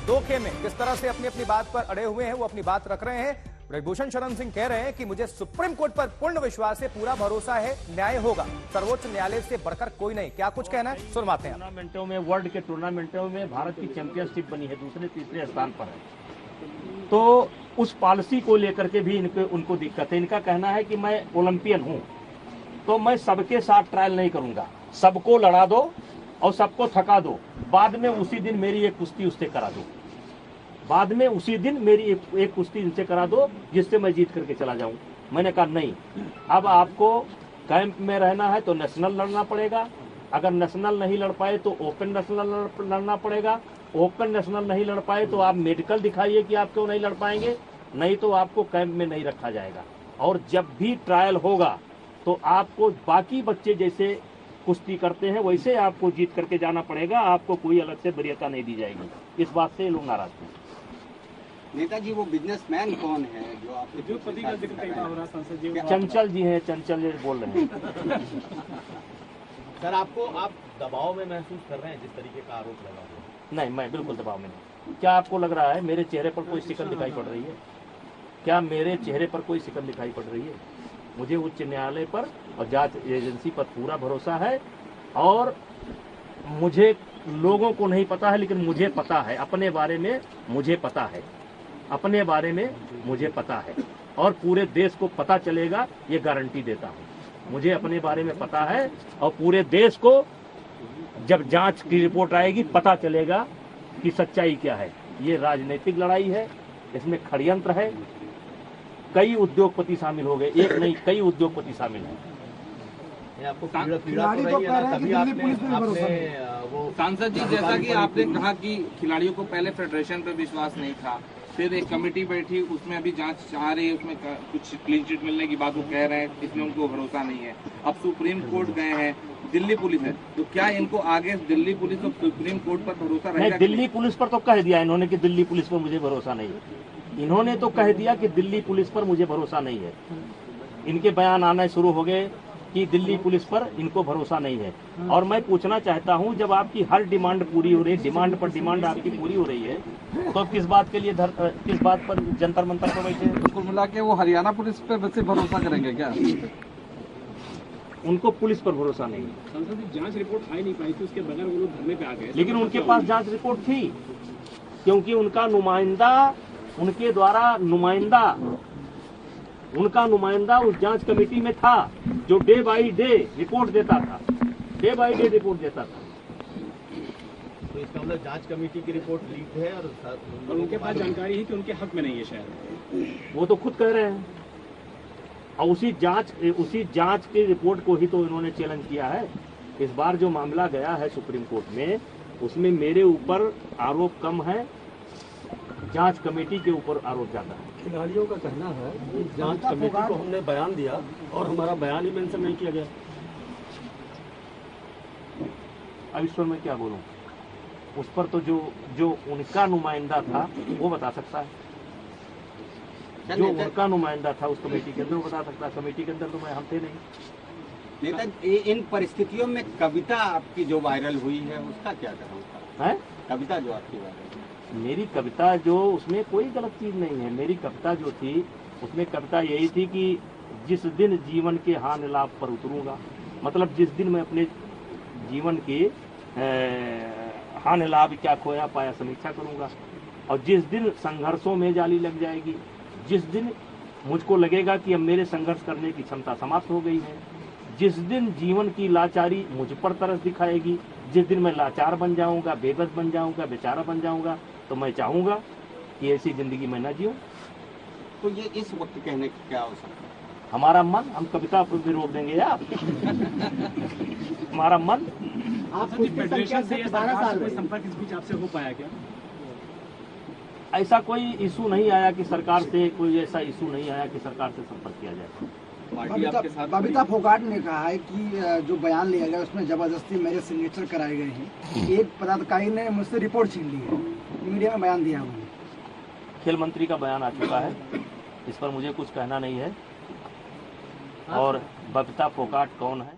धोखे में किस तरह से अपनी अपनी बात पर अड़े हुए हैं, वो अपनी बात रख रहे हैं। ब्रजभूषण शरण सिंह कह रहे हैं कि मुझे सुप्रीम कोर्ट पर पूर्ण विश्वास है, पूरा भरोसा है, न्याय होगा, सर्वोच्च न्यायालय से बढ़कर कोई नहीं। क्या कुछ कहना है, सुनवाते हैं। टूर्नामेंटों में, वर्ल्ड के टूर्नामेंटों में भारत की चैंपियनशिप बनी है, दूसरे तीसरे स्थान पर है। तो उस पॉलिसी को लेकर के भी उनको दिक्कत है। इनका कहना है कि मैं ओलंपियन हूं तो मैं सबके साथ ट्रायल नहीं करूंगा, सबको लड़ा दो और सबको थका दो, बाद में उसी दिन मेरी एक कुश्ती उससे करा दो, बाद में उसी दिन मेरी एक कुश्ती इनसे करा दो जिससे मैं जीत करके चला जाऊं। मैंने कहा नहीं, अब आपको कैंप में रहना है तो नेशनल लड़ना पड़ेगा, अगर नेशनल नहीं लड़ पाए तो ओपन नेशनल लड़ना पड़ेगा, ओपन नेशनल नहीं लड़ पाए तो आप मेडिकल दिखाइए कि आप क्यों नहीं लड़ पाएंगे, नहीं तो आपको कैंप में नहीं रखा जाएगा। और जब भी ट्रायल होगा तो आपको बाकी बच्चे जैसे कुश्ती करते हैं वैसे आपको जीत करके जाना पड़ेगा, आपको कोई अलग से वरीयता नहीं दी जाएगी। इस बात से लोग नाराज हैं। नेताजी वो बिजनेसमैन कौन है जो आपके जो पति का जिक्र कई बार हो रहा है संसद जी? चंचल जी हैं, चंचल जी बोल रहे हैं। सर आपको आप दबाव में महसूस कर रहे हैं जिस तरीके का आरोप लगा हुआ है? नहीं, मैं बिल्कुल दबाव में नहीं। क्या आपको लग रहा है मेरे चेहरे पर कोई शिकन दिखाई पड़ रही है? क्या मेरे चेहरे पर कोई शिकन दिखाई पड़ रही है? मुझे उच्च न्यायालय पर और जांच एजेंसी पर पूरा भरोसा है। और मुझे लोगों को नहीं पता है लेकिन मुझे पता है, अपने बारे में मुझे पता है, अपने बारे में मुझे पता है और पूरे देश को पता चलेगा, ये गारंटी देता हूँ। मुझे अपने बारे में पता है और पूरे देश को जब जांच की रिपोर्ट आएगी पता चलेगा कि सच्चाई क्या है। ये राजनीतिक लड़ाई है, इसमें षड्यंत्र है, कई उद्योगपति शामिल हो गए, एक नहीं कई उद्योगपति शामिल हैं। आपको पीड़ा तो रही है ना, तभी आपने वो सांसद जी, जैसा कि आपने कहा कि खिलाड़ियों को पहले फेडरेशन पर विश्वास नहीं था, फिर एक कमेटी बैठी, उसमें अभी जांच चाह रही है, उसमें कुछ क्लीन चिट मिलने की बात वो कह रहे हैं, इसमें उनको भरोसा नहीं है। अब सुप्रीम कोर्ट गए हैं, दिल्ली पुलिस है, तो क्या इनको आगे दिल्ली पुलिस और सुप्रीम कोर्ट पर भरोसा रहेगा? नहीं, दिल्ली पुलिस पर तो कह दिया इन्होंने कि दिल्ली पुलिस पर मुझे भरोसा नहीं है। इन्होंने तो कह दिया कि दिल्ली पुलिस पर मुझे भरोसा नहीं है। इनके बयान आने शुरू हो गए कि दिल्ली पुलिस पर इनको भरोसा नहीं है। और मैं पूछना चाहता हूं, जब आपकी हर डिमांड पूरी हो रही है, डिमांड पर डिमांड आपकी पूरी हो रही है, तो किस बात के लिए किस बात पर जंतर मंतर पर बैठे? कुल मिला के वो हरियाणा पुलिस पे वैसे भरोसा करेंगे क्या? उनको पुलिस पर भरोसा नहीं है। संसद जी जांच रिपोर्ट आ ही नहीं पाई थी, उसके बगैर वो लोग धरने पे आ गए। लेकिन उनके पास जांच रिपोर्ट थी, क्योंकि उनका नुमाइंदा, उनके द्वारा उनका नुमाइंदा उस जांच कमेटी में था जो डे बाय डे रिपोर्ट देता था, डे बाय डे रिपोर्ट देता था। तो इसका मतलब जांच कमेटी की रिपोर्ट लीक है और उनके पास जानकारी है कि उनके हक में नहीं है शायद। वो तो खुद कह रहे हैं। और उसी जांच की रिपोर्ट को ही तो इन्होंने चैलेंज किया है। इस बार जो मामला गया है सुप्रीम कोर्ट में, उसमें मेरे ऊपर आरोप कम है, जांच कमेटी के ऊपर आरोप ज्यादा है। खिलाड़ियों का कहना है कि जांच कमेटी को हमने बयान दिया और हमारा बयान ही मेंशन नहीं किया गया। अब ईश्वर मैं क्या बोलूं, उस पर तो जो उनका नुमाइंदा था वो बता सकता है, जो उनका नुमाइंदा था उस कमेटी के अंदर वो बता सकता है। कमेटी के अंदर तो हम थे नहीं। नेता इन परिस्थितियों में कविता आपकी जो वायरल हुई है उसका क्या करूँ है? कविता जो आपकी वायरल, मेरी कविता जो, उसमें कोई गलत चीज नहीं है। मेरी कविता जो थी उसमें कविता यही थी कि जिस दिन जीवन के हान लाभ पर उतरूंगा, मतलब जिस दिन मैं अपने जीवन के हान लाभ क्या खोया पाया समीक्षा करूंगा, और जिस दिन संघर्षों में जाली लग जाएगी, जिस दिन मुझको लगेगा कि अब मेरे संघर्ष करने की क्षमता समाप्त हो गई है, जिस दिन जीवन की लाचारी मुझ पर तरस दिखाएगी, जिस दिन मैं लाचार बन जाऊंगा, बेबस बन जाऊंगा, बेचारा बन जाऊंगा, तो मैं चाहूंगा कि ऐसी जिंदगी मैं न जीऊं। तो ये इस वक्त कहने की क्या आवश्यकता है? हमारा मन, हम कविता पर भी रोक देंगे यार। हमारा मन। आप फेडरेशन से या सरकार से संपर्क इस बीच आपसे हो पाया क्या? ऐसा कोई इशू नहीं आया कि सरकार से, कोई ऐसा इशू नहीं आया कि सरकार से संपर्क किया जाए। बबीता फोगाट ने कहा है कि जो बयान लिया गया उसमें जबरदस्ती मेरे सिग्नेचर कराए गए हैं। एक पदाधिकारी ने मुझसे रिपोर्ट छीन ली है, मीडिया में बयान दिया उन्होंने। खेल मंत्री का बयान आ चुका है, इस पर मुझे कुछ कहना नहीं है। और बबीता फोगाट कौन है?